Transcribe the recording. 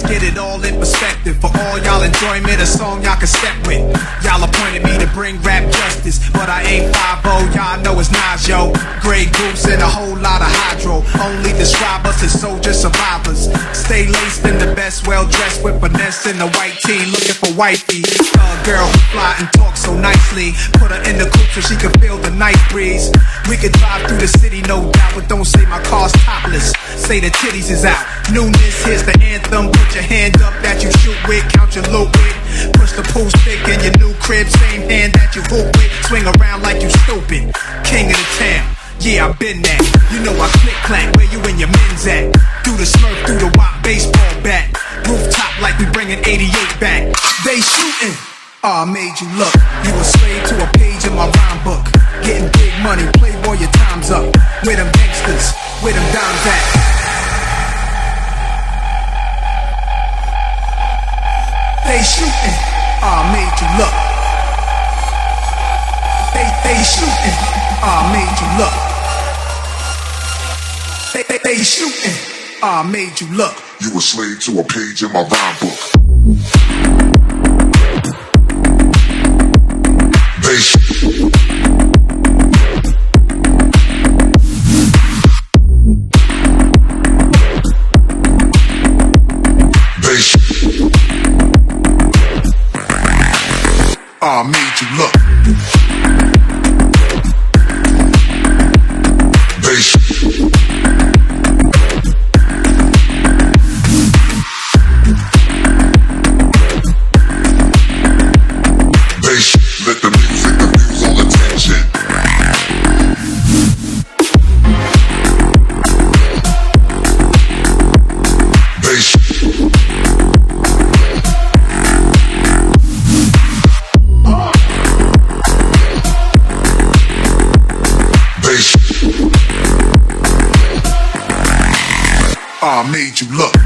get it all in perspective. For all y'all enjoyment, a song y'all can step with. Y'all appointed me to bring rap justice, but I ain't 5-0, y'all know it's Nas, yo. Grey Goose and a whole lot of hydro. Only describe us as soldier survivors. Stay laced in the best, well dressed with finesse in the white tee, looking for wifey. Girl who fly and talk so nicely. Put her in the coupe so she can feel the night breeze. We could drive through the city, no doubt, but don't say my car's topless. Say the titties is out. Newness, here's the anthem. Put your hand up that you shoot with, count your loot with. Push the pool stick in your new crib, same hand that you hoop with. Swing around like you stupid. King of the town. Yeah, I've been that. You know I click clack, where you and your men's at? Through the Smurf, through the WAP baseball bat. Rooftop like we bringing 88 back. They shooting. I made you look. You a slave to a page in my rhyme book. Getting big money, playboy, your time's up. Where them gangsters, where them dimes at? They shooting. I made you look. They shooting. I made you look. They shooting. I made you look. You a slave to a page in my rhyme book. They I made you look. They let the music abuse all attention. They I made you look.